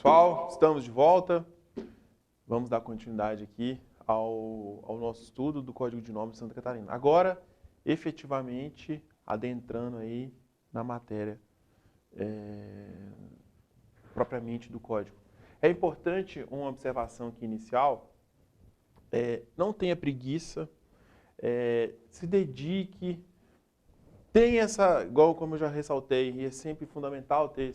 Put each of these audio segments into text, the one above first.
Pessoal, estamos de volta. Vamos dar continuidade aqui ao nosso estudo do Código de Normas de Santa Catarina. Agora, efetivamente, adentrando aí na matéria propriamente do Código. É importante uma observação aqui inicial, não tenha preguiça, se dedique, tenha essa, igual como eu já ressaltei, e é sempre fundamental ter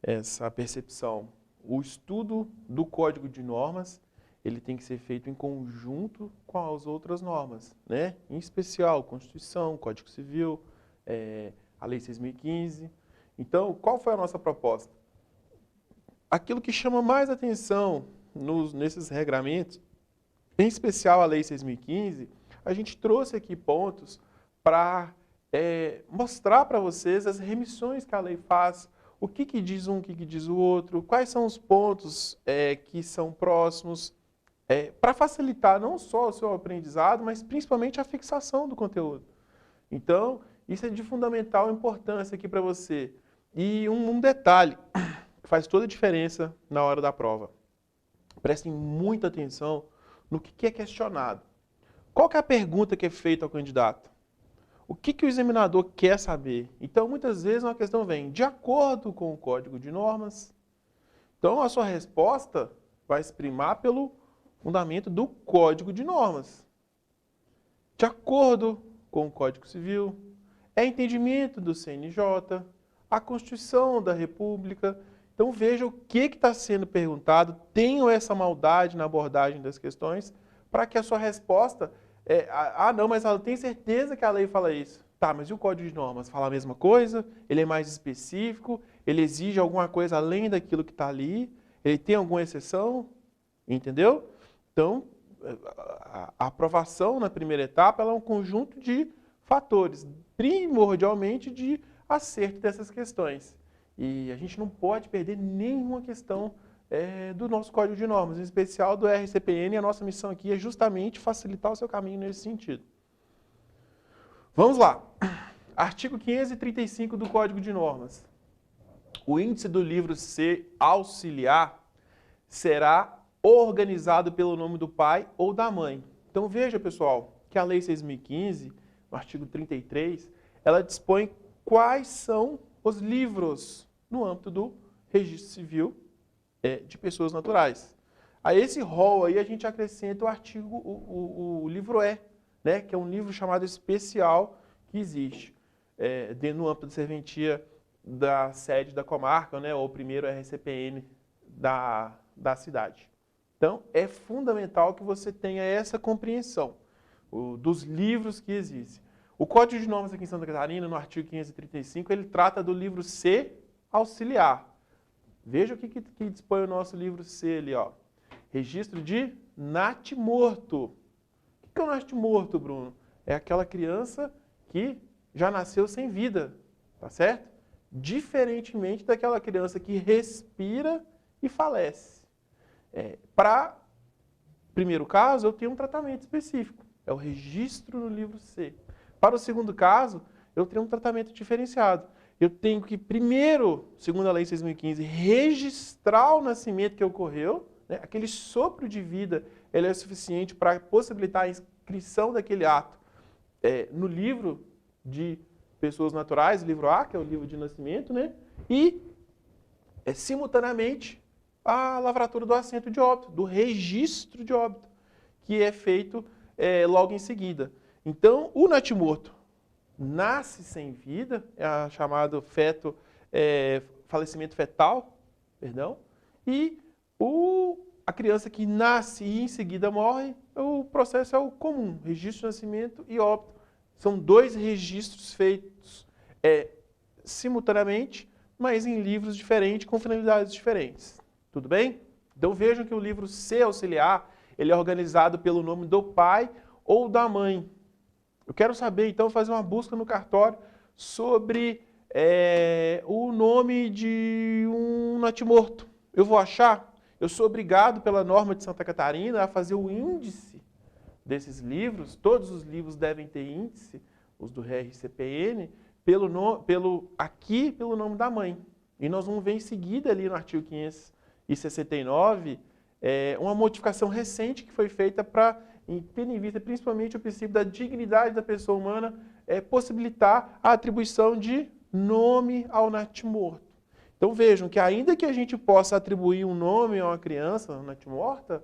essa percepção. O estudo do Código de Normas, ele tem que ser feito em conjunto com as outras normas, né? Em especial, Constituição, Código Civil, a Lei 6.015. Então, qual foi a nossa proposta? Aquilo que chama mais atenção nesses regramentos, em especial a Lei 6.015, a gente trouxe aqui pontos para mostrar para vocês as remissões que a lei faz, o que diz um, o que diz o outro, quais são os pontos que são próximos, para facilitar não só o seu aprendizado, mas principalmente a fixação do conteúdo. Então, isso é de fundamental importância aqui para você. E um detalhe que faz toda a diferença na hora da prova. Prestem muita atenção no que é questionado. Qual que é a pergunta que é feita ao candidato? O que o examinador quer saber? Então, muitas vezes, uma questão vem de acordo com o Código de Normas. Então, a sua resposta vai se primar pelo fundamento do Código de Normas. De acordo com o Código Civil, é entendimento do CNJ, a Constituição da República. Então, veja o que está sendo perguntado, tenham essa maldade na abordagem das questões, para que a sua resposta... não, mas eu tenho certeza que a lei fala isso. Tá, mas e o Código de Normas? Fala a mesma coisa? Ele é mais específico? Ele exige alguma coisa além daquilo que está ali? Ele tem alguma exceção? Entendeu? Então, a aprovação na primeira etapa ela é um conjunto de fatores, primordialmente de acerto dessas questões. E a gente não pode perder nenhuma questão do nosso Código de Normas, em especial do RCPN, e a nossa missão aqui é justamente facilitar o seu caminho nesse sentido. Vamos lá. Artigo 535 do Código de Normas. O índice do livro C auxiliar será organizado pelo nome do pai ou da mãe. Então veja, pessoal, que a Lei 6.015, no artigo 33, ela dispõe quais são os livros no âmbito do registro civil de pessoas naturais. A esse rol aí a gente acrescenta o artigo, o livro E, né, que é um livro chamado especial que existe no âmbito da serventia da sede da comarca, né, ou primeiro RCPN da cidade. Então, é fundamental que você tenha essa compreensão dos livros que existem. O Código de Normas aqui em Santa Catarina, no artigo 535, ele trata do livro C auxiliar. Veja o que dispõe o nosso livro C ali, ó. Registro de natimorto. O que é o natimorto, Bruno? É aquela criança que já nasceu sem vida, tá certo? Diferentemente daquela criança que respira e falece. Para o primeiro caso, eu tenho um tratamento específico. É o registro no livro C. Para o segundo caso, eu tenho um tratamento diferenciado. Eu tenho que, primeiro, segundo a Lei 6.015, registrar o nascimento que ocorreu. Né? Aquele sopro de vida ele é suficiente para possibilitar a inscrição daquele ato no livro de pessoas naturais, livro A, que é o livro de nascimento, né? E, simultaneamente, a lavratura do assento de óbito, do registro de óbito, que é feito logo em seguida. Então, o natimorto nasce sem vida, é chamado falecimento fetal, perdão, e a criança que nasce e em seguida morre, o processo é o comum, registro de nascimento e óbito. São dois registros feitos simultaneamente, mas em livros diferentes, com finalidades diferentes. Tudo bem? Então vejam que o livro C auxiliar, ele é organizado pelo nome do pai ou da mãe. Eu quero saber, então, fazer uma busca no cartório sobre o nome de um natimorto. Eu vou achar? Eu sou obrigado, pela norma de Santa Catarina, a fazer o índice desses livros. Todos os livros devem ter índice, os do RCPN, pelo nome da mãe. E nós vamos ver em seguida ali no artigo 569 uma modificação recente que foi feita para, tendo em vista principalmente o princípio da dignidade da pessoa humana, possibilitar a atribuição de nome ao natimorto. Então vejam que ainda que a gente possa atribuir um nome a uma criança natimorta,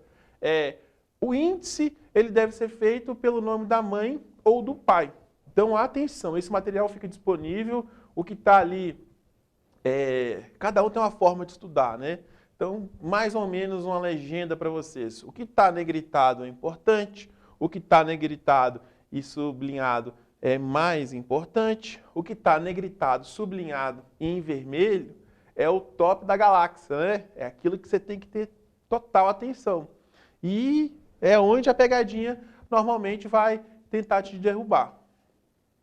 o índice ele deve ser feito pelo nome da mãe ou do pai. Então atenção, esse material fica disponível, o que está ali, cada um tem uma forma de estudar, né? Então, mais ou menos uma legenda para vocês. O que está negritado é importante, o que está negritado e sublinhado é mais importante, o que está negritado, sublinhado e em vermelho é o top da galáxia, né? É aquilo que você tem que ter total atenção. E é onde a pegadinha normalmente vai tentar te derrubar.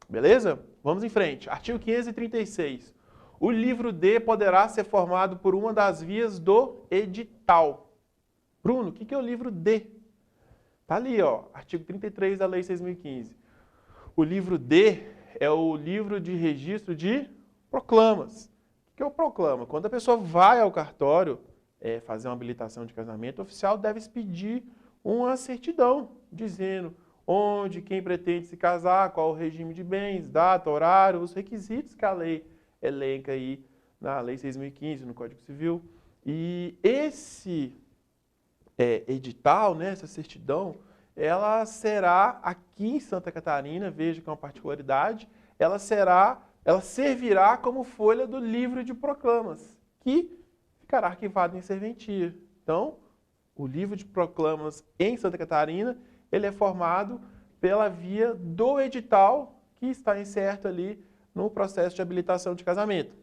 Beleza? Vamos em frente. Artigo 536. O livro D poderá ser formado por uma das vias do edital. Bruno, o que é o livro D? Está ali, ó, artigo 33 da Lei 6.015. O livro D é o livro de registro de proclamas. O que é o proclama? Quando a pessoa vai ao cartório fazer uma habilitação de casamento, o oficial deve pedir uma certidão, dizendo onde, quem pretende se casar, qual o regime de bens, data, horário, os requisitos que a lei elenca aí na Lei 6.015, no Código Civil. E esse edital, né, essa certidão, ela será aqui em Santa Catarina, veja que é uma particularidade, ela servirá como folha do livro de proclamas, que ficará arquivado em serventia. Então, o livro de proclamas em Santa Catarina, ele é formado pela via do edital que está incerto ali no processo de habilitação de casamento.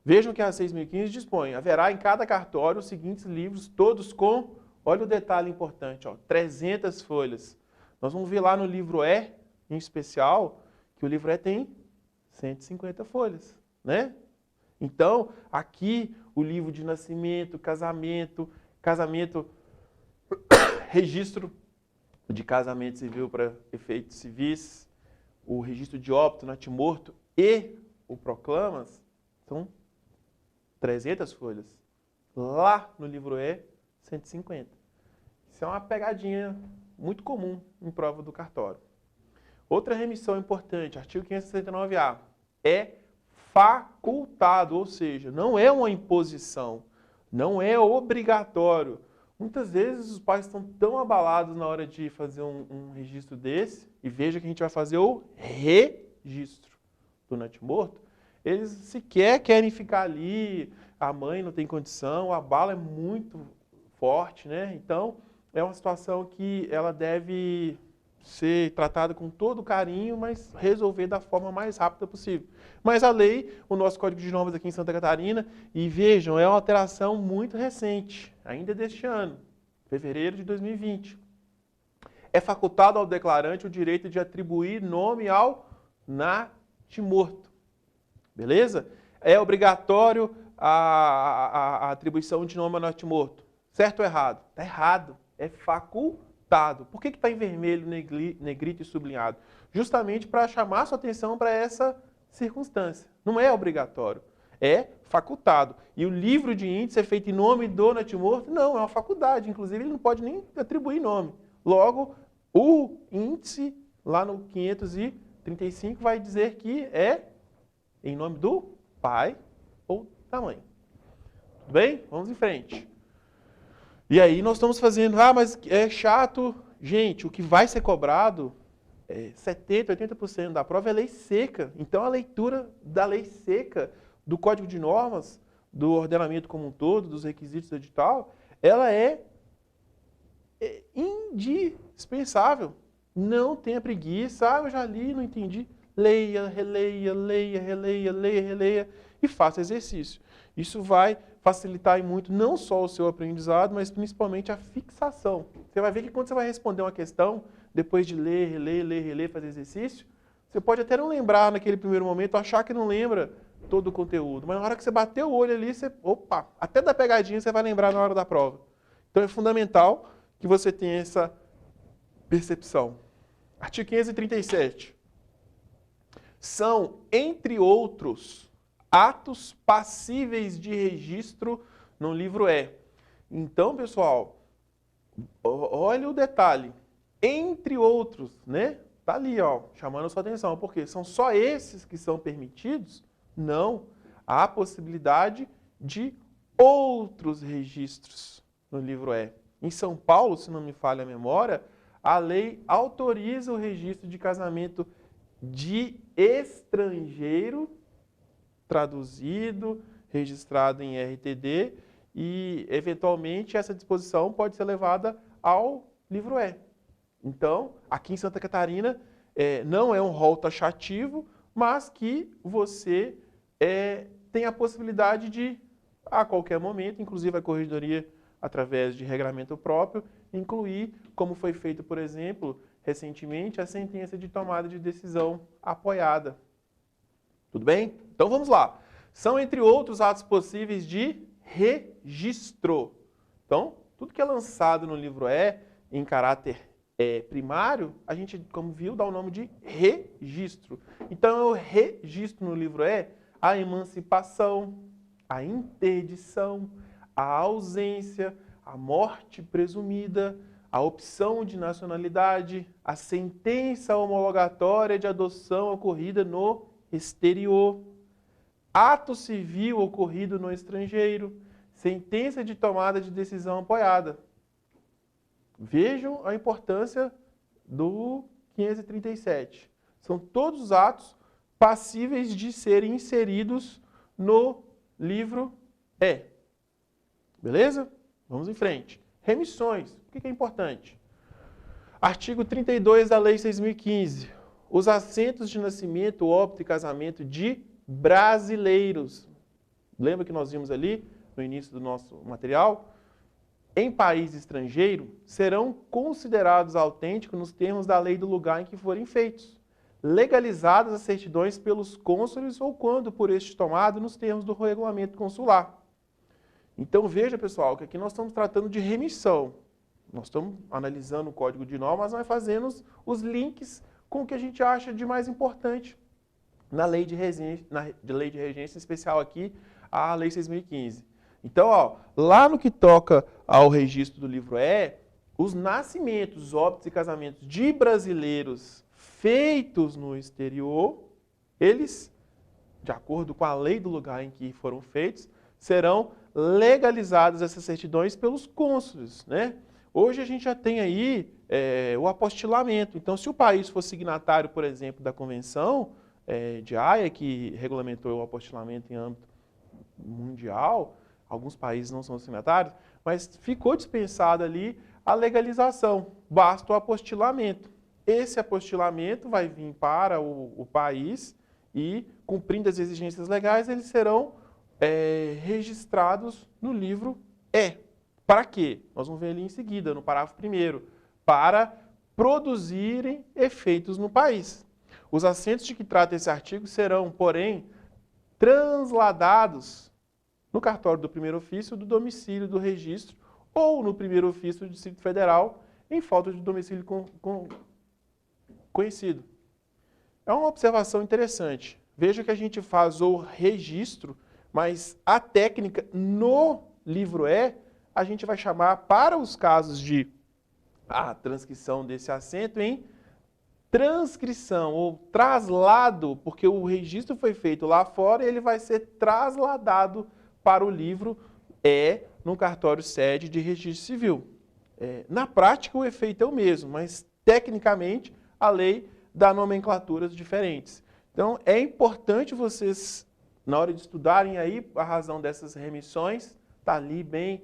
Vejam que a 6.015 dispõe, haverá em cada cartório os seguintes livros, todos com, olha o detalhe importante, 300 folhas. Nós vamos ver lá no livro E, em especial, que o livro E tem 150 folhas, né? Então, aqui o livro de nascimento, casamento, registro de casamento civil para efeitos civis, o registro de óbito, natimorto e o proclamas, são 300 folhas. Lá no livro E, 150. Isso é uma pegadinha muito comum em prova do cartório. Outra remissão importante, artigo 569-A, é facultado, ou seja, não é uma imposição, não é obrigatório. Muitas vezes os pais estão tão abalados na hora de fazer um registro desse, e veja que a gente vai fazer o registro do natimorto, eles sequer querem ficar ali, a mãe não tem condição, o abalo é muito forte, né? Então, é uma situação que ela deve ser tratada com todo carinho, mas resolver da forma mais rápida possível. Mas a lei, o nosso Código de Normas aqui em Santa Catarina, e vejam, é uma alteração muito recente, ainda deste ano, fevereiro de 2020. É facultado ao declarante o direito de atribuir nome ao natimorto. Beleza? É obrigatório a atribuição de nome ao natimorto. Certo ou errado? Está errado. É facultado. Por que está em vermelho, negrito e sublinhado? Justamente para chamar a sua atenção para essa circunstância. Não é obrigatório. É facultado. E o livro de índice é feito em nome do natimorto? Não, é uma faculdade. Inclusive, ele não pode nem atribuir nome. Logo, o índice, lá no 535, vai dizer que é em nome do pai ou da mãe. Tudo bem? Vamos em frente. E aí nós estamos fazendo, mas é chato. Gente, o que vai ser cobrado, 70%, 80% da prova é lei seca. Então a leitura da lei seca, do Código de Normas, do ordenamento como um todo, dos requisitos do edital, ela é indispensável. Não tenha preguiça, eu já li, não entendi. Leia, releia, leia, releia, leia, releia e faça exercício. Isso vai facilitar muito não só o seu aprendizado, mas principalmente a fixação. Você vai ver que quando você vai responder uma questão, depois de ler, reler, ler, reler, fazer exercício, você pode até não lembrar naquele primeiro momento, achar que não lembra todo o conteúdo, mas na hora que você bater o olho ali, até da pegadinha você vai lembrar na hora da prova. Então é fundamental que você tenha essa percepção. Artigo 537. São, entre outros, atos passíveis de registro no livro E. Então, pessoal, olha o detalhe. Entre outros, né? Tá ali, ó, chamando a sua atenção. Porque são só esses que são permitidos? Não. Há a possibilidade de outros registros no livro E. Em São Paulo, se não me falha a memória, a lei autoriza o registro de casamento de estrangeiro traduzido, registrado em RTD e, eventualmente, essa disposição pode ser levada ao livro E. Então, aqui em Santa Catarina, não é um rol taxativo, mas que você tem a possibilidade de, a qualquer momento, inclusive a corregedoria, através de regramento próprio, incluir, como foi feito, por exemplo, recentemente, a sentença de tomada de decisão apoiada. Tudo bem? Então vamos lá. São, entre outros, atos possíveis de registro. Então, tudo que é lançado no livro E, em caráter primário, a gente, como viu, dá o nome de registro. Então, eu registro no livro E a emancipação, a interdição, a ausência, a morte presumida, a opção de nacionalidade, a sentença homologatória de adoção ocorrida no exterior, ato civil ocorrido no estrangeiro, sentença de tomada de decisão apoiada. Vejam a importância do 537. São todos os atos passíveis de serem inseridos no livro E. Beleza? Vamos em frente. Remissões. O que é importante? Artigo 32 da Lei 6.015. Os assentos de nascimento, óbito e casamento de brasileiros. Lembra que nós vimos ali, no início do nosso material? Em país estrangeiro, serão considerados autênticos nos termos da lei do lugar em que forem feitos, legalizadas as certidões pelos cônsules ou, quando por este tomado, nos termos do regulamento consular. Então, veja, pessoal, que aqui nós estamos tratando de remissão. Nós estamos analisando o Código de Normas, mas fazendo os links com o que a gente acha de mais importante na lei de regência, especial aqui, a Lei 6.015. Então, ó, lá no que toca ao registro do livro E, os nascimentos, óbitos e casamentos de brasileiros feitos no exterior, eles, de acordo com a lei do lugar em que foram feitos, serão legalizadas essas certidões pelos cônsules, né? Hoje a gente já tem aí o apostilamento. Então, se o país for signatário, por exemplo, da Convenção de Haia, que regulamentou o apostilamento em âmbito mundial, alguns países não são signatários, mas ficou dispensada ali a legalização, basta o apostilamento. Esse apostilamento vai vir para o país e, cumprindo as exigências legais, eles serão registrados no livro E. Para quê? Nós vamos ver ali em seguida, no parágrafo 1º. Para produzirem efeitos no país. Os assentos de que trata esse artigo serão, porém, transladados no cartório do primeiro ofício do domicílio do registro ou no primeiro ofício do Distrito Federal, em falta de domicílio conhecido. É uma observação interessante. Veja que a gente faz o registro, mas a técnica no livro E, a gente vai chamar, para os casos de transcrição desse assento, em transcrição ou traslado, porque o registro foi feito lá fora e ele vai ser trasladado para o livro E no cartório sede de registro civil. Na prática, o efeito é o mesmo, mas tecnicamente a lei dá nomenclaturas diferentes. Então, é importante vocês, na hora de estudarem aí a razão dessas remissões, está ali bem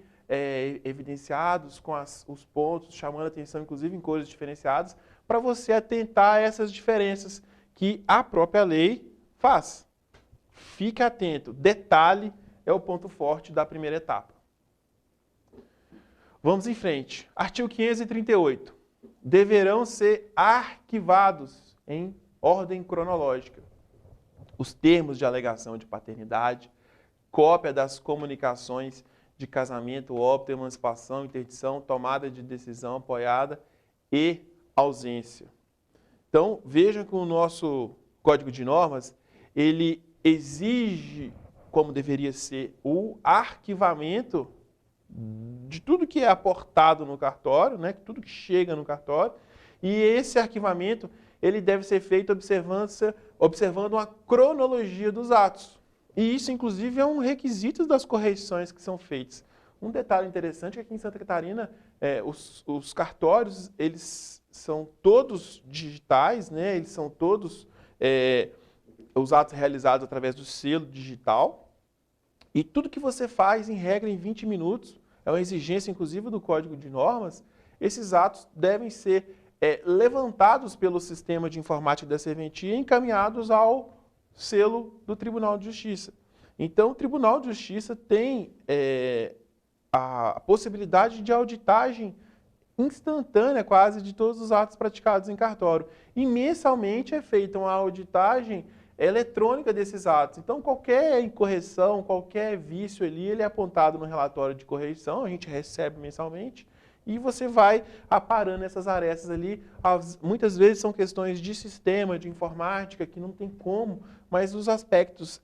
evidenciados com os pontos, chamando a atenção, inclusive, em cores diferenciadas, para você atentar a essas diferenças que a própria lei faz. Fique atento. Detalhe é o ponto forte da primeira etapa. Vamos em frente. Artigo 538. Deverão ser arquivados em ordem cronológica os termos de alegação de paternidade, cópia das comunicações de casamento, óbito, emancipação, interdição, tomada de decisão apoiada e ausência. Então, vejam que o nosso Código de Normas, ele exige, como deveria ser, o arquivamento de tudo que é aportado no cartório, né? Tudo que chega no cartório, e esse arquivamento ele deve ser feito observando uma cronologia dos atos. E isso, inclusive, é um requisito das correições que são feitas. Um detalhe interessante é que aqui em Santa Catarina, os cartórios, eles são todos digitais, né? Eles são todos os atos realizados através do selo digital. E tudo que você faz, em regra, em 20 minutos, é uma exigência, inclusive, do Código de Normas, esses atos devem ser levantados pelo sistema de informática da serventia e encaminhados ao selo do Tribunal de Justiça. Então, o Tribunal de Justiça tem a possibilidade de auditagem instantânea, quase, de todos os atos praticados em cartório. E mensalmente é feita uma auditagem eletrônica desses atos. Então, qualquer incorreção, qualquer vício ali, ele é apontado no relatório de correção, a gente recebe mensalmente, e você vai aparando essas arestas ali. Muitas vezes são questões de sistema, de informática, que não tem como, mas os aspectos,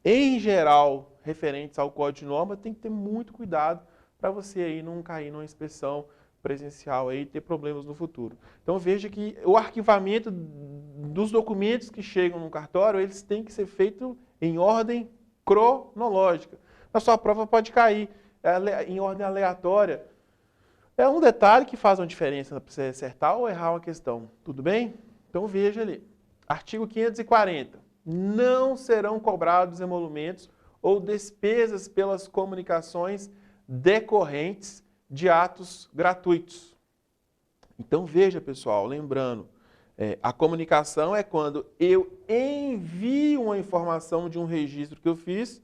em geral, referentes ao Código de Normas, tem que ter muito cuidado para você aí não cair numa inspeção presencial aí e ter problemas no futuro. Então veja que o arquivamento dos documentos que chegam no cartório, eles têm que ser feitos em ordem cronológica. Na sua prova pode cair em ordem aleatória. É um detalhe que faz uma diferença para você acertar ou errar uma questão. Tudo bem? Então veja ali. Artigo 540. Não serão cobrados emolumentos ou despesas pelas comunicações decorrentes de atos gratuitos. Então veja, pessoal, lembrando, a comunicação é quando eu envio uma informação de um registro que eu fiz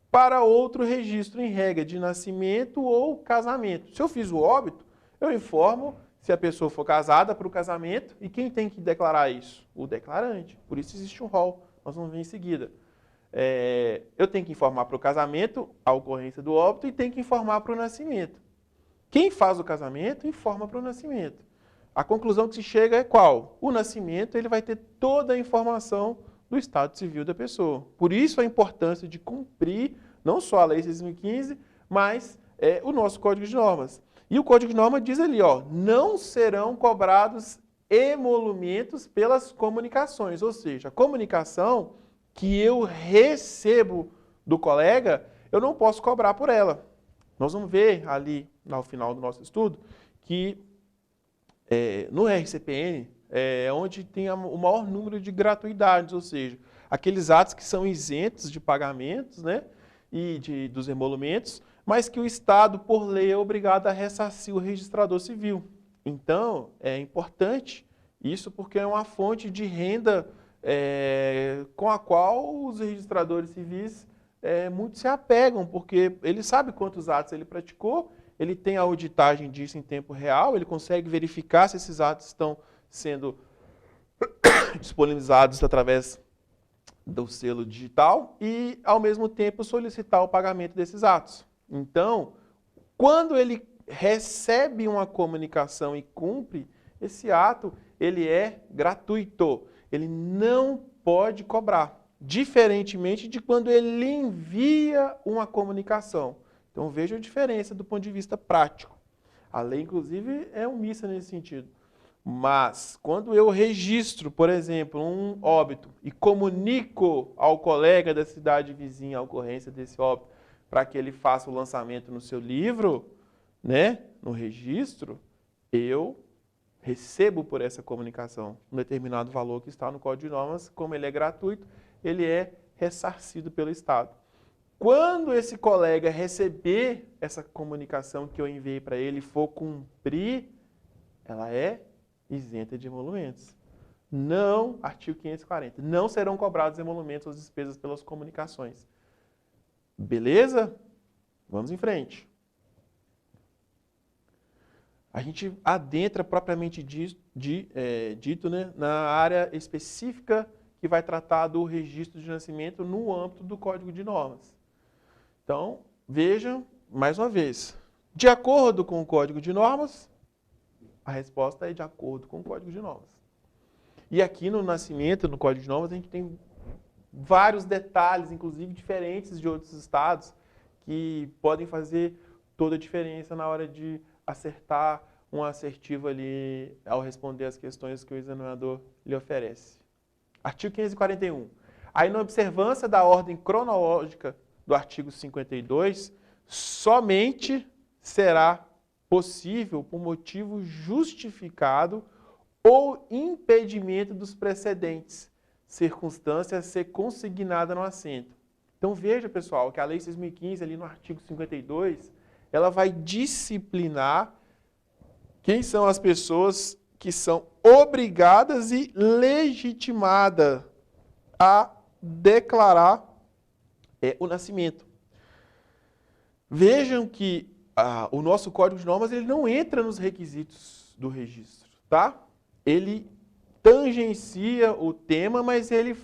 para outro registro, em regra de nascimento ou casamento. Se eu fiz o óbito, eu informo, se a pessoa for casada, para o casamento, e quem tem que declarar isso? O declarante. Por isso existe um rol, nós vamos ver em seguida. Eu tenho que informar para o casamento a ocorrência do óbito e tenho que informar para o nascimento. Quem faz o casamento, informa para o nascimento. A conclusão que se chega é qual? O nascimento ele vai ter toda a informação do estado civil da pessoa. Por isso a importância de cumprir não só a Lei 6.015, mas o nosso Código de Normas. E o Código de Normas diz ali, não serão cobrados emolumentos pelas comunicações. Ou seja, a comunicação que eu recebo do colega, eu não posso cobrar por ela. Nós vamos ver ali, no final do nosso estudo, que no RCPN é onde tem o maior número de gratuidades, ou seja, aqueles atos que são isentos de pagamentos, né, e dos emolumentos, mas que o Estado, por lei, é obrigado a ressarcir o registrador civil. Então, é importante isso porque é uma fonte de renda com a qual os registradores civis muito se apegam, porque ele sabe quantos atos ele praticou, ele tem a auditagem disso em tempo real, ele consegue verificar se esses atos estão sendo disponibilizados através do selo digital e, ao mesmo tempo, solicitar o pagamento desses atos. Então, quando ele recebe uma comunicação e cumpre, esse ato ele é gratuito, ele não pode cobrar, diferentemente de quando ele envia uma comunicação. Então veja a diferença do ponto de vista prático. A lei, inclusive, é omissa nesse sentido. Mas, quando eu registro, por exemplo, um óbito e comunico ao colega da cidade vizinha a ocorrência desse óbito para que ele faça o lançamento no seu livro, né, no registro, eu recebo por essa comunicação um determinado valor que está no Código de Normas, como ele é gratuito, ele é ressarcido pelo Estado. Quando esse colega receber essa comunicação que eu enviei para ele e for cumprir, ela é isenta de emolumentos. Não, artigo 540, não serão cobrados emolumentos ou despesas pelas comunicações. Beleza? Vamos em frente. A gente adentra propriamente dito, né, na área específica que vai tratar do registro de nascimento no âmbito do Código de Normas. Então, vejam, mais uma vez, de acordo com o Código de Normas, a resposta é de acordo com o Código de Normas. E aqui no nascimento, no Código de Normas, a gente tem vários detalhes, inclusive diferentes de outros estados, que podem fazer toda a diferença na hora de acertar um assertivo ali ao responder as questões que o examinador lhe oferece. Artigo 541. A inobservância da ordem cronológica do artigo 52 somente será possível por motivo justificado ou impedimento dos precedentes, circunstância a ser consignada no assento. Então veja, pessoal, que a Lei 6.015, ali no artigo 52, ela vai disciplinar quem são as pessoas que são obrigadas e legitimadas a declarar o nascimento. Vejam que o nosso Código de Normas ele não entra nos requisitos do registro, tá? Ele tangencia o tema, mas ele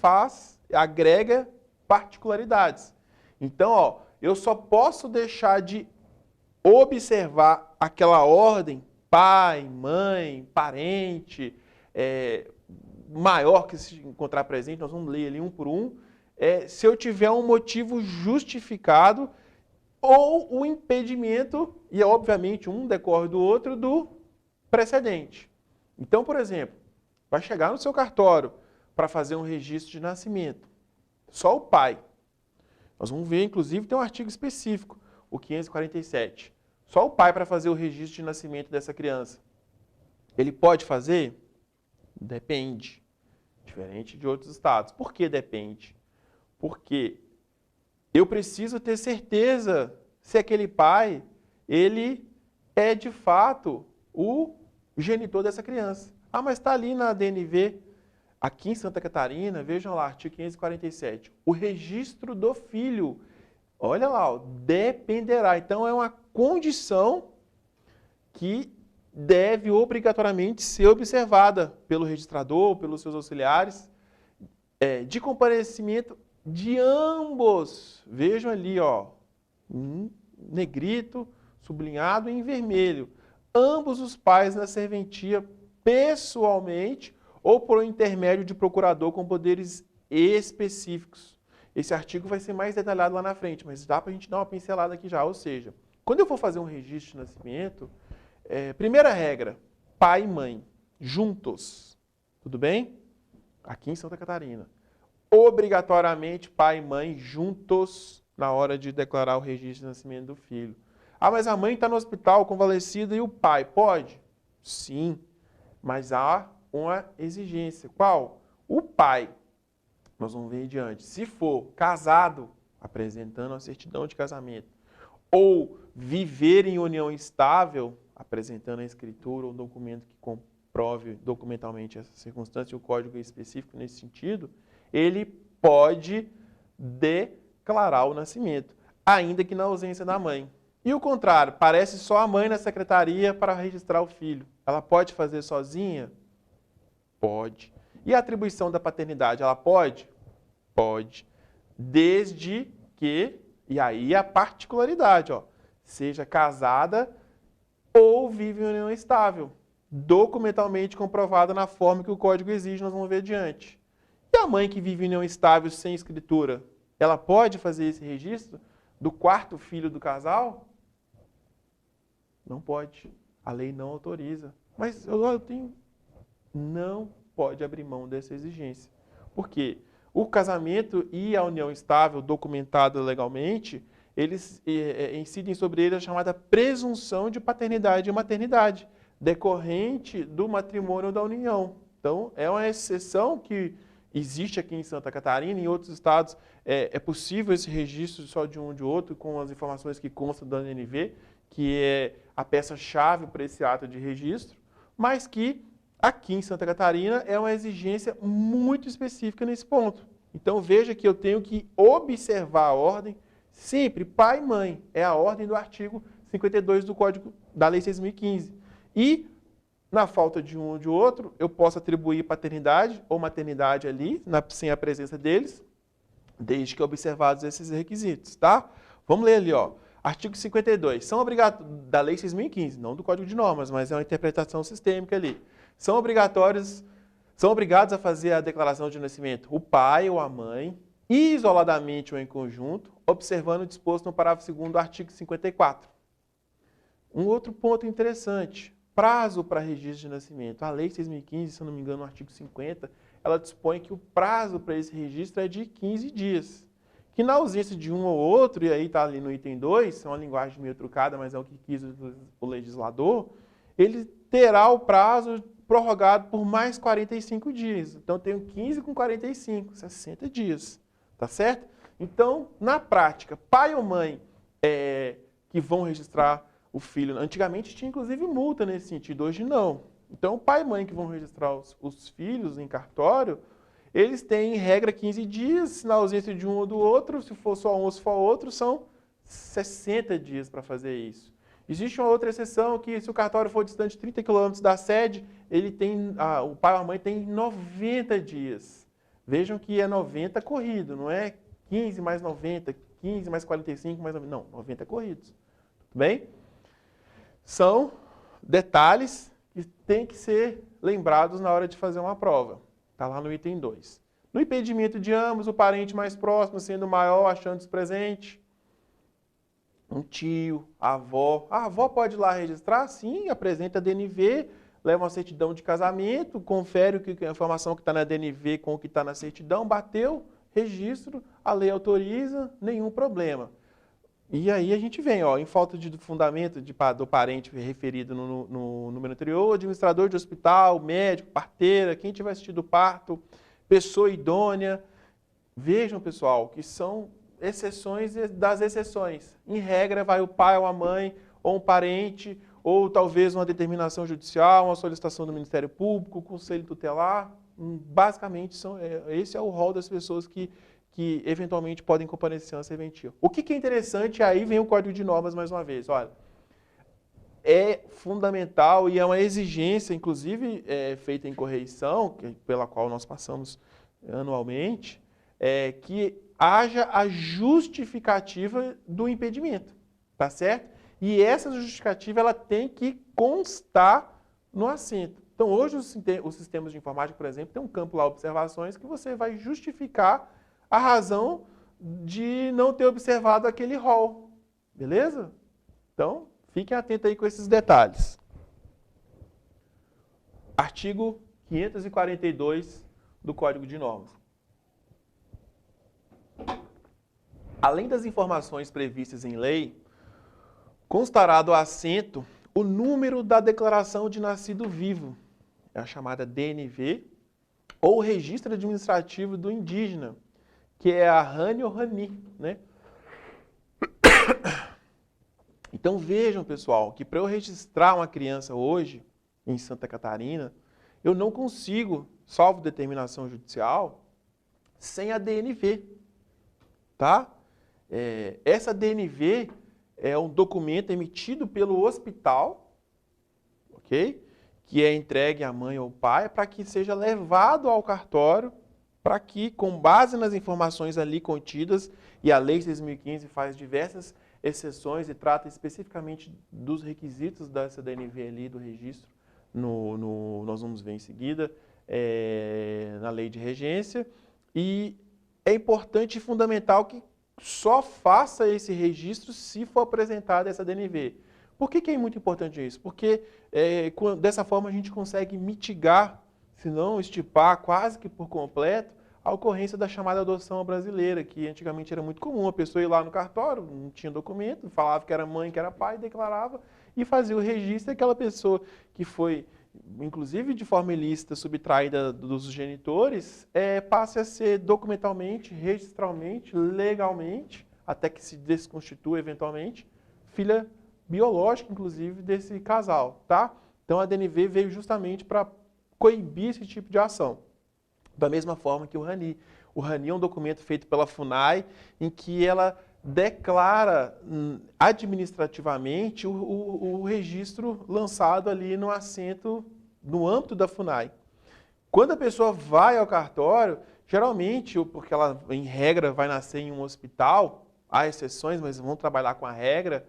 agrega particularidades. Então, ó, eu só posso deixar de observar aquela ordem, pai, mãe, parente, maior que se encontrar presente, nós vamos ler ali um por um, se eu tiver um motivo justificado ou o impedimento, e obviamente um decorre do outro, do precedente. Então, por exemplo, vai chegar no seu cartório para fazer um registro de nascimento. Só o pai. Nós vamos ver, inclusive, tem um artigo específico, o 547. Só o pai para fazer o registro de nascimento dessa criança. Ele pode fazer? Depende. Diferente de outros estados. Por que depende? Porque eu preciso ter certeza se aquele pai, ele é de fato o genitor dessa criança. Ah, mas está ali na DNV, aqui em Santa Catarina, vejam lá, artigo 547. O registro do filho, olha lá, ó, dependerá. Então, é uma condição que deve obrigatoriamente ser observada pelo registrador, pelos seus auxiliares, de comparecimento de ambos. Vejam ali, ó, negrito, sublinhado em vermelho. Ambos os pais na serventia pessoalmente ou por intermédio de procurador com poderes específicos. Esse artigo vai ser mais detalhado lá na frente, mas dá para a gente dar uma pincelada aqui já. Ou seja, quando eu for fazer um registro de nascimento, primeira regra, pai e mãe, juntos. Tudo bem? Aqui em Santa Catarina. Obrigatoriamente pai e mãe juntos na hora de declarar o registro de nascimento do filho. Ah, mas a mãe está no hospital, convalescida, e o pai? Pode? Sim, mas há uma exigência. Qual? O pai. Nós vamos ver adiante. Se for casado, apresentando a certidão de casamento, ou viver em união estável, apresentando a escritura ou documento que comprove documentalmente essa circunstância, e o código é específico nesse sentido, ele pode declarar o nascimento, ainda que na ausência da mãe. E o contrário, parece só a mãe na secretaria para registrar o filho. Ela pode fazer sozinha? Pode. E a atribuição da paternidade, ela pode? Pode. Desde que, e aí a particularidade, ó, seja casada ou vive em união estável, documentalmente comprovada na forma que o código exige, nós vamos ver adiante. E a mãe que vive em união estável sem escritura, ela pode fazer esse registro do quarto filho do casal? Não pode. A lei não autoriza. Mas eu tenho... Não pode abrir mão dessa exigência. Por quê? O casamento e a união estável, documentada legalmente, eles incidem sobre ele a chamada presunção de paternidade e maternidade, decorrente do matrimônio ou da união. Então, é uma exceção que existe aqui em Santa Catarina, em outros estados é possível esse registro só de um ou de outro, com as informações que constam da ANNV, que é a peça-chave para esse ato de registro, mas que aqui em Santa Catarina é uma exigência muito específica nesse ponto. Então veja que eu tenho que observar a ordem sempre, pai e mãe, é a ordem do artigo 52 do Código da Lei 6.015. E na falta de um ou de outro, eu posso atribuir paternidade ou maternidade ali, sem a presença deles, desde que observados esses requisitos, tá? Vamos ler ali, ó. Artigo 52. São obrigatórios, da Lei 6.015, não do Código de Normas, mas é uma interpretação sistêmica ali. São obrigados a fazer a declaração de nascimento o pai ou a mãe, isoladamente ou em conjunto, observando o disposto no parágrafo 2º do artigo 54. Um outro ponto interessante, prazo para registro de nascimento. A Lei 6.015, se eu não me engano, no artigo 50, ela dispõe que o prazo para esse registro é de 15 dias. Que na ausência de um ou outro, e aí está ali no item 2, é uma linguagem meio trucada, mas é o que quis o legislador, ele terá o prazo prorrogado por mais 45 dias. Então, eu tenho 15 com 45, 60 dias. Tá certo? Então, na prática, pai ou mãe que vão registrar o filho, antigamente tinha inclusive multa nesse sentido, hoje não. Então, pai e mãe que vão registrar os filhos em cartório, eles têm, em regra, 15 dias, na ausência de um ou do outro, se for só um ou se for outro, são 60 dias para fazer isso. Existe uma outra exceção que, se o cartório for distante de 30 km da sede, o pai ou a mãe tem 90 dias. Vejam que é 90 corrido, não é 15 mais 90, 15 mais 45 mais 90, não, 90 corridos. Tudo bem? São detalhes que têm que ser lembrados na hora de fazer uma prova. Está lá no item 2. No impedimento de ambos, o parente mais próximo sendo maior, achando-se presente. Um tio, a avó. A avó pode ir lá registrar? Sim, apresenta a DNV, leva uma certidão de casamento, confere a informação que está na DNV com o que está na certidão, bateu, registro, a lei autoriza, nenhum problema. E aí a gente vem, ó, em falta de fundamento do parente referido no número anterior, administrador de hospital, médico, parteira, quem tiver assistido o parto, pessoa idônea. Vejam, pessoal, que são exceções das exceções. Em regra, vai o pai ou a mãe, ou um parente, ou talvez uma determinação judicial, uma solicitação do Ministério Público, o Conselho Tutelar. Basicamente, esse é o rol das pessoas que eventualmente podem comparecer à serventia. O que é interessante, aí vem o Código de Normas mais uma vez. Olha, é fundamental e é uma exigência, inclusive feita em correição, pela qual nós passamos anualmente, que haja a justificativa do impedimento, tá certo? E essa justificativa ela tem que constar no assento. Então, hoje os sistemas de informática, por exemplo, tem um campo lá, observações, que você vai justificar a razão de não ter observado aquele rol. Beleza? Então, fiquem atentos aí com esses detalhes. Artigo 542 do Código de Normas. Além das informações previstas em lei, constará do assento o número da declaração de nascido vivo, é a chamada DNV, ou registro administrativo do indígena, que é a RANI ou RANI, né? Então vejam, pessoal, que para eu registrar uma criança hoje, em Santa Catarina, eu não consigo, salvo determinação judicial, sem a DNV, tá? Essa DNV é um documento emitido pelo hospital, ok? Que é entregue à mãe ou ao pai para que seja levado ao cartório, para que, com base nas informações ali contidas, e a Lei 6.015 faz diversas exceções e trata especificamente dos requisitos dessa DNV ali, do registro, nós vamos ver em seguida, na Lei de Regência, e é importante e fundamental que só faça esse registro se for apresentada essa DNV. Por que é muito importante isso? Porque dessa forma a gente consegue mitigar, se não estipar quase que por completo, a ocorrência da chamada adoção brasileira, que antigamente era muito comum. A pessoa ir lá no cartório, não tinha documento, falava que era mãe, que era pai, declarava e fazia o registro. E aquela pessoa que foi, inclusive de forma ilícita, subtraída dos genitores, passe a ser documentalmente, registralmente, legalmente, até que se desconstitua eventualmente, filha biológica, inclusive, desse casal, tá? Então a DNV veio justamente para coibir esse tipo de ação. Da mesma forma que o RANI. O RANI é um documento feito pela FUNAI, em que ela declara administrativamente o registro lançado ali no assento, no âmbito da FUNAI. Quando a pessoa vai ao cartório, geralmente, porque ela, em regra, vai nascer em um hospital, há exceções, mas vamos trabalhar com a regra,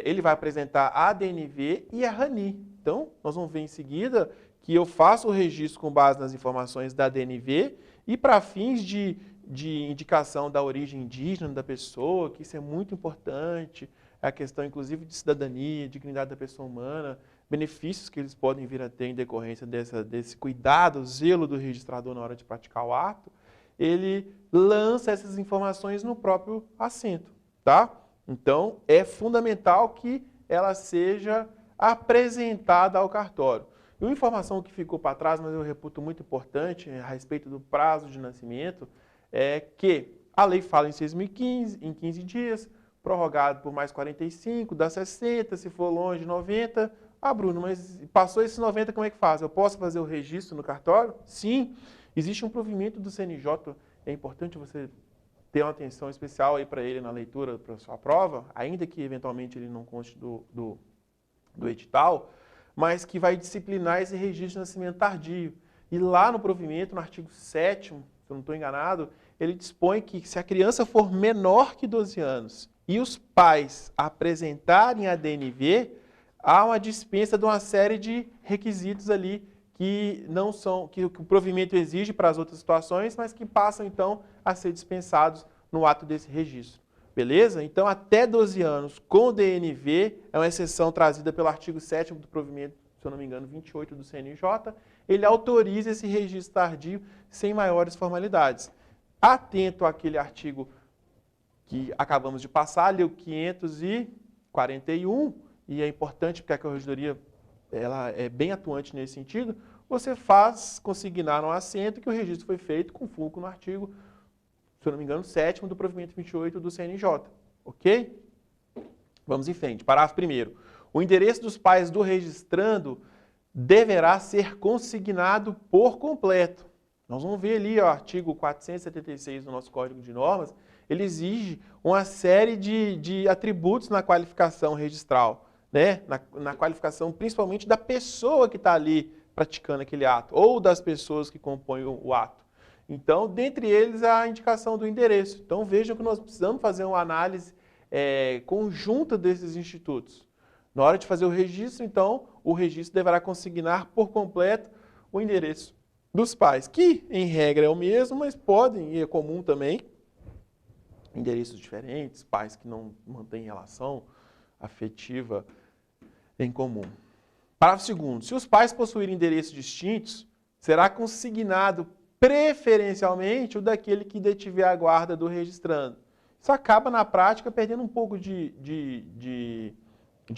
ele vai apresentar a DNV e a RANI. Então, nós vamos ver em seguida que eu faço o registro com base nas informações da DNV e para fins de de indicação da origem indígena da pessoa, que isso é muito importante, a questão, inclusive, de cidadania, dignidade da pessoa humana, benefícios que eles podem vir a ter em decorrência desse cuidado, zelo do registrador na hora de praticar o ato, ele lança essas informações no próprio assento, tá? Então, é fundamental que ela seja apresentada ao cartório. E uma informação que ficou para trás, mas eu reputo muito importante, a respeito do prazo de nascimento, é que a lei fala em 6.015, em 15 dias, prorrogado por mais 45, dá 60, se for longe, 90. Ah, Bruno, mas passou esses 90, como é que faz? Eu posso fazer o registro no cartório? Sim, existe um provimento do CNJ, é importante você ter uma atenção especial aí para ele na leitura para a sua prova, ainda que eventualmente ele não conste do edital, mas que vai disciplinar esse registro de nascimento tardio. E lá no provimento, no artigo 7º, se eu não estou enganado, ele dispõe que se a criança for menor que 12 anos e os pais apresentarem a DNV, há uma dispensa de uma série de requisitos ali que não são, que o provimento exige para as outras situações, mas que passam então a ser dispensados no ato desse registro. Beleza? Então, até 12 anos com DNV, é uma exceção trazida pelo artigo 7º do provimento, se eu não me engano, 28 do CNJ, ele autoriza esse registro tardio sem maiores formalidades. Atento àquele artigo que acabamos de passar, ali o 541, e é importante porque a Corregedoria ela é bem atuante nesse sentido, você faz consignar no assento que o registro foi feito com fulcro no artigo, se eu não me engano, 7º do provimento 28 do CNJ. Ok? Vamos em frente. Parágrafo 1º. O endereço dos pais do registrando deverá ser consignado por completo. Nós vamos ver ali o artigo 476 do nosso Código de Normas, ele exige uma série de atributos na qualificação registral, né? Na qualificação principalmente da pessoa que está ali praticando aquele ato, ou das pessoas que compõem o ato. Então, dentre eles, a indicação do endereço. Então, vejam que nós precisamos fazer uma análise conjunta desses institutos. Na hora de fazer o registro, então, o registro deverá consignar por completo o endereço dos pais, que, em regra, é o mesmo, mas podem, e é comum também, endereços diferentes, pais que não mantêm relação afetiva em comum. Parágrafo 2º. Se os pais possuírem endereços distintos, será consignado preferencialmente o daquele que detiver a guarda do registrando. Isso acaba, na prática, perdendo um pouco de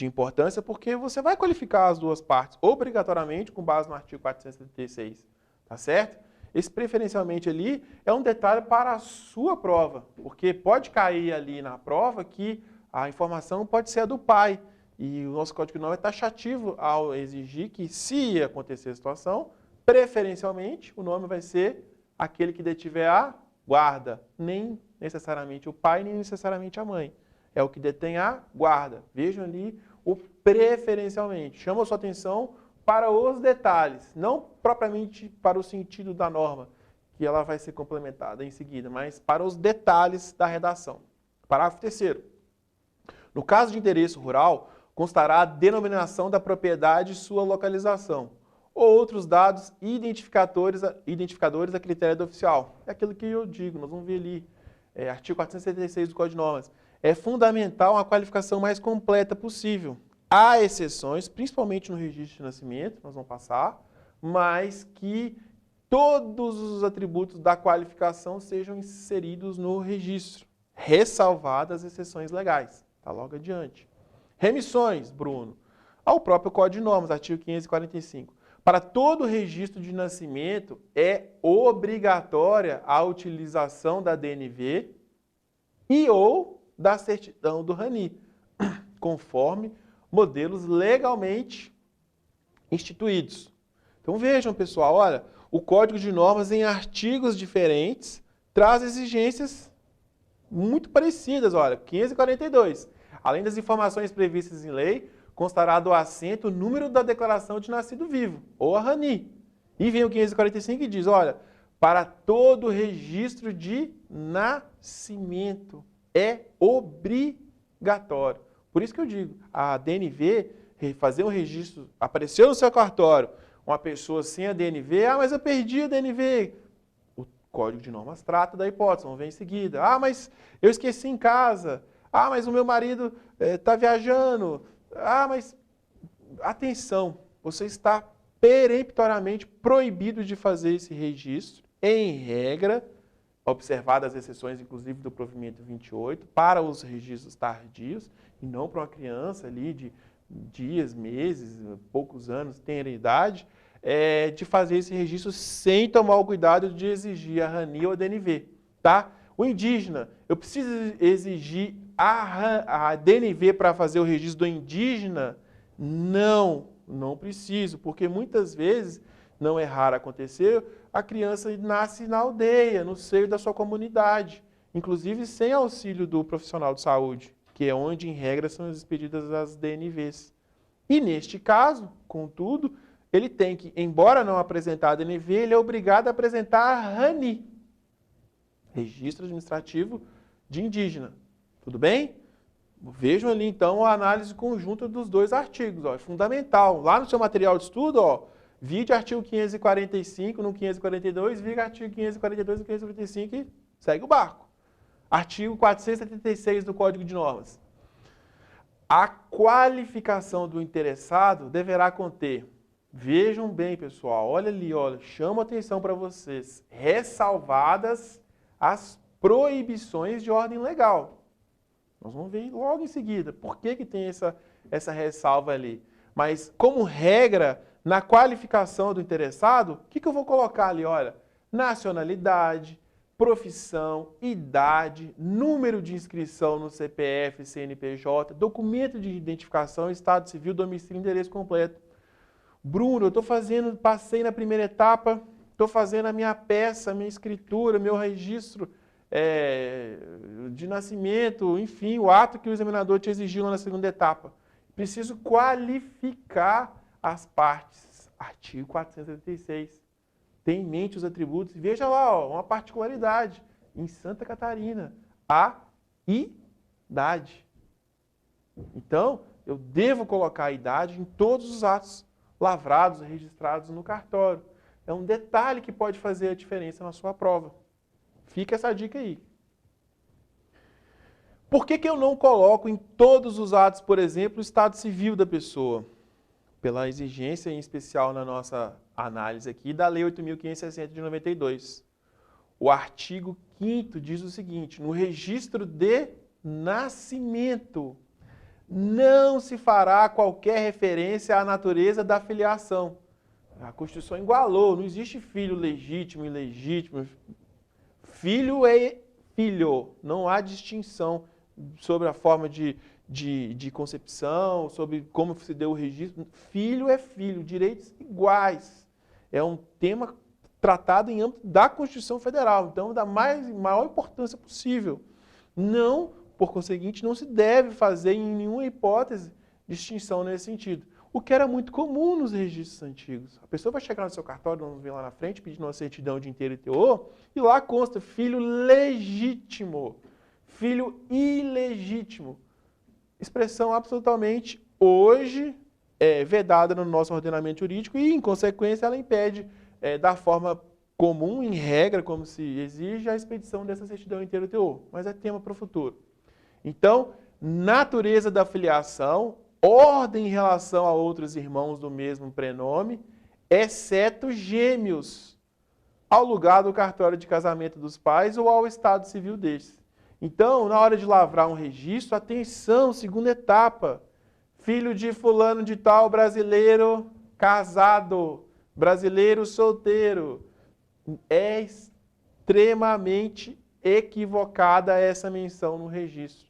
importância, porque você vai qualificar as duas partes, obrigatoriamente, com base no artigo 476. Tá certo? Esse preferencialmente ali é um detalhe para a sua prova, porque pode cair ali na prova que a informação pode ser a do pai. E o nosso Código de Normas é taxativo ao exigir que, se acontecer a situação, preferencialmente o nome vai ser aquele que detiver a guarda, nem necessariamente o pai, nem necessariamente a mãe. É o que detém a guarda. Vejam ali o preferencialmente. Chama a sua atenção para os detalhes, não propriamente para o sentido da norma, que ela vai ser complementada em seguida, mas para os detalhes da redação. Parágrafo 3º. No caso de endereço rural, constará a denominação da propriedade e sua localização, ou outros dados identificadores a critério do oficial. É aquilo que eu digo, nós vamos ver ali, artigo 476 do Código de Normas. É fundamental uma qualificação mais completa possível. Há exceções, principalmente no registro de nascimento, nós vamos passar, mas que todos os atributos da qualificação sejam inseridos no registro, ressalvadas as exceções legais. Está logo adiante. Remissões, Bruno, ao próprio Código de Normas, artigo 545. Para todo registro de nascimento, é obrigatória a utilização da DNV e ou da certidão do RANI, conforme modelos legalmente instituídos. Então vejam, pessoal, olha, o Código de Normas em artigos diferentes traz exigências muito parecidas, olha, 542. Além das informações previstas em lei, constará do assento o número da declaração de nascido vivo, ou a RANI. E vem o 545 e diz, olha, para todo registro de nascimento é obrigatório. Por isso que eu digo, a DNV, fazer um registro, apareceu no seu cartório uma pessoa sem a DNV, mas eu perdi a DNV. Código de Normas trata da hipótese, vamos ver em seguida. Ah, mas eu esqueci em casa. Ah, mas o meu marido está viajando. Ah, mas... Atenção, você está peremptoriamente proibido de fazer esse registro, em regra, observadas as exceções, inclusive, do provimento 28, para os registros tardios, e não para uma criança ali de dias, meses, poucos anos, tenra idade, de fazer esse registro sem tomar o cuidado de exigir a RANI ou a DNV, tá? O indígena, eu preciso exigir a DNV para fazer o registro do indígena? Não, não preciso, porque muitas vezes, não é raro acontecer, a criança nasce na aldeia, no seio da sua comunidade, inclusive sem auxílio do profissional de saúde, que é onde, em regra, são expedidas as DNVs. E neste caso, contudo, ele tem que, embora não apresentar a DNV, ele é obrigado a apresentar a RANI, Registro Administrativo de Indígena. Tudo bem? Vejam ali, então, a análise conjunta dos dois artigos. Ó, é fundamental. Lá no seu material de estudo, ó, vide artigo 545 no 542, vide artigo 542 no 545 e segue o barco. Artigo 476 do Código de Normas. A qualificação do interessado deverá conter, vejam bem, pessoal, olha ali, olha, chamo a atenção para vocês, ressalvadas as proibições de ordem legal. Nós vamos ver logo em seguida por que tem essa ressalva ali. Mas, como regra, na qualificação do interessado, o que eu vou colocar ali? Olha, nacionalidade, profissão, idade, número de inscrição no CPF, CNPJ, documento de identificação, estado civil, domicílio, endereço completo. Bruno, passei na primeira etapa, estou fazendo a minha peça, minha escritura, meu registro de nascimento, enfim, o ato que o examinador te exigiu lá na segunda etapa. Preciso qualificar as partes. Artigo 476. Tenha em mente os atributos. Veja lá, ó, uma particularidade. Em Santa Catarina, a idade. Então, eu devo colocar a idade em todos os atos lavrados, registrados no cartório. É um detalhe que pode fazer a diferença na sua prova. Fica essa dica aí. Por que eu não coloco em todos os atos, por exemplo, o estado civil da pessoa? Pela exigência, em especial na nossa análise aqui, da Lei 8.560 de 92. O artigo 5º diz o seguinte: no registro de nascimento, não se fará qualquer referência à natureza da filiação. A Constituição igualou, não existe filho legítimo, ilegítimo. Filho é filho, não há distinção sobre a forma de concepção, sobre como se deu o registro. Filho é filho, direitos iguais. É um tema tratado em âmbito da Constituição Federal, então da maior importância possível. Não, por conseguinte, não se deve fazer em nenhuma hipótese distinção nesse sentido. O que era muito comum nos registros antigos. A pessoa vai chegar no seu cartório, vamos ver lá na frente, pedindo uma certidão de inteiro e teor, e lá consta filho legítimo, filho ilegítimo. Expressão absolutamente, hoje, vedada no nosso ordenamento jurídico e, em consequência, ela impede, da forma comum, em regra, como se exige, a expedição dessa certidão inteiro e teor. Mas é tema para o futuro. Então, natureza da filiação, ordem em relação a outros irmãos do mesmo prenome, exceto gêmeos, ao lugar do cartório de casamento dos pais ou ao estado civil destes. Então, na hora de lavrar um registro, atenção, segunda etapa, filho de fulano de tal, brasileiro casado, brasileiro solteiro. É extremamente equivocada essa menção no registro.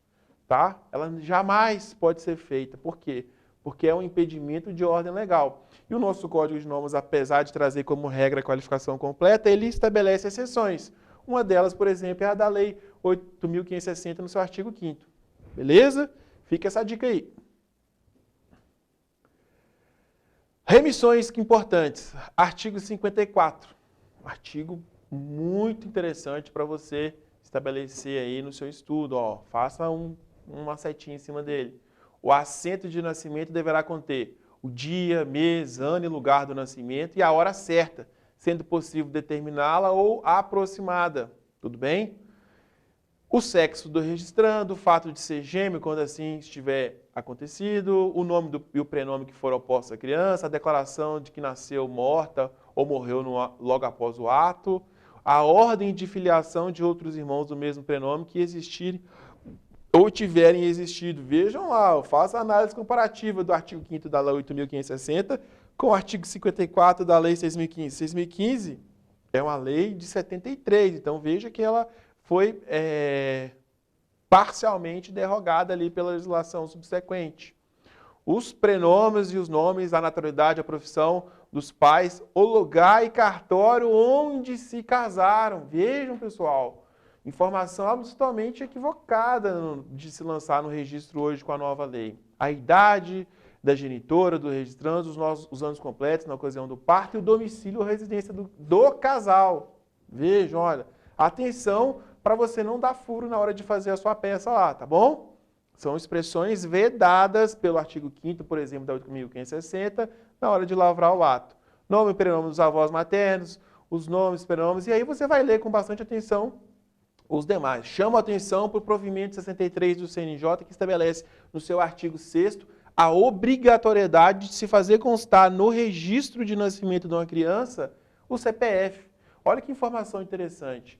Tá? Ela jamais pode ser feita. Por quê? Porque é um impedimento de ordem legal. E o nosso Código de Normas, apesar de trazer como regra a qualificação completa, ele estabelece exceções. Uma delas, por exemplo, é a da Lei 8.560 no seu artigo 5º. Beleza? Fica essa dica aí. Remissões importantes. Artigo 54. Artigo muito interessante para você estabelecer aí no seu estudo. Ó, faça uma setinha em cima dele. O assento de nascimento deverá conter o dia, mês, ano e lugar do nascimento e a hora certa, sendo possível determiná-la ou aproximada. Tudo bem? O sexo do registrando, o fato de ser gêmeo, quando assim estiver acontecido, o nome e o prenome que for oposto à criança, a declaração de que nasceu morta ou morreu logo após o ato, a ordem de filiação de outros irmãos do mesmo prenome que existirem ou tiverem existido. Vejam lá, faça a análise comparativa do artigo 5º da Lei 8.560 com o artigo 54 da Lei 6.015. 6.015 é uma lei de 73, então veja que ela foi parcialmente derrogada ali pela legislação subsequente. Os prenomes e os nomes, a naturalidade, a profissão dos pais, o lugar e cartório onde se casaram. Vejam, pessoal, informação absolutamente equivocada de se lançar no registro hoje com a nova lei. A idade da genitora, do registrando, os anos completos na ocasião do parto e o domicílio ou residência do casal. Vejam, olha, atenção para você não dar furo na hora de fazer a sua peça lá, tá bom? São expressões vedadas pelo artigo 5º, por exemplo, da 8.560, na hora de lavrar o ato. Nome e prenome dos avós maternos, os nomes e prenomes, e aí você vai ler com bastante atenção os demais. Chamo a atenção para o provimento 63 do CNJ, que estabelece no seu artigo 6º a obrigatoriedade de se fazer constar no registro de nascimento de uma criança o CPF. Olha que informação interessante.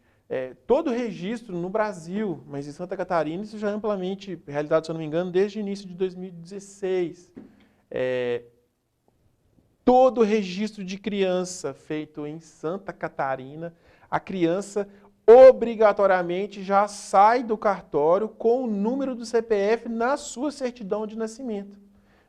Todo registro no Brasil, mas em Santa Catarina isso já é amplamente realizado, se eu não me engano, desde o início de 2016. Todo registro de criança feito em Santa Catarina, a criança obrigatoriamente já sai do cartório com o número do CPF na sua certidão de nascimento.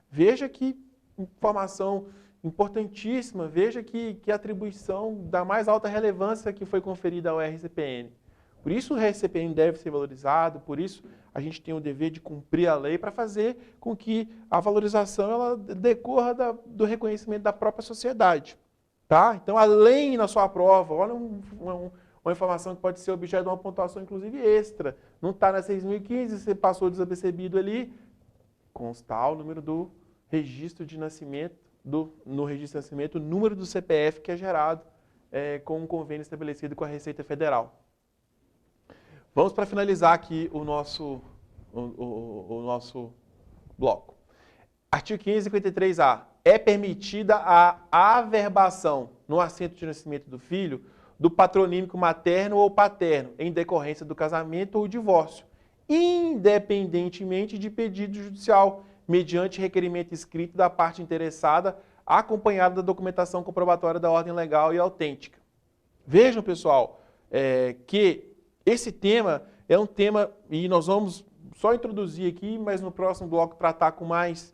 Veja que informação importantíssima, veja que atribuição da mais alta relevância que foi conferida ao RCPN. Por isso o RCPN deve ser valorizado, por isso a gente tem o dever de cumprir a lei para fazer com que a valorização ela decorra do reconhecimento da própria sociedade. Tá? Então, além na sua prova, olha uma informação que pode ser objeto de uma pontuação, inclusive, extra. Não está na 6.015, você passou desapercebido ali, constar o número do registro de nascimento, no registro de nascimento, o número do CPF que é gerado com um convênio estabelecido com a Receita Federal. Vamos para finalizar aqui o nosso bloco. Artigo 553-A. É permitida a averbação no assento de nascimento do filho do patronímico materno ou paterno, em decorrência do casamento ou divórcio, independentemente de pedido judicial, mediante requerimento escrito da parte interessada, acompanhado da documentação comprobatória da ordem legal e autêntica. Vejam, pessoal, que esse tema é um tema, e nós vamos só introduzir aqui, mas no próximo bloco tratar com mais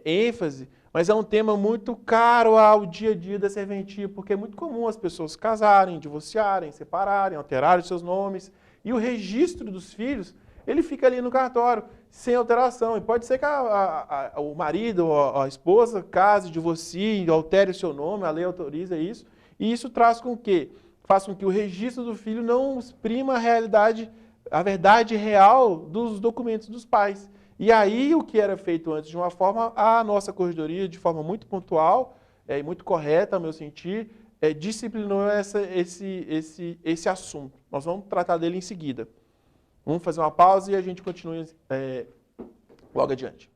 ênfase, mas é um tema muito caro ao dia a dia da serventia, porque é muito comum as pessoas casarem, divorciarem, separarem, alterarem seus nomes, e o registro dos filhos, ele fica ali no cartório, sem alteração. E pode ser que o marido ou a esposa case, divorcie, altere o seu nome, a lei autoriza isso, e isso traz com que faça com que o registro do filho não exprima a verdade real dos documentos dos pais. E aí, o que era feito antes de uma forma, a nossa corregedoria, de forma muito pontual e muito correta, ao meu sentir, disciplinou esse assunto. Nós vamos tratar dele em seguida. Vamos fazer uma pausa e a gente continua logo adiante.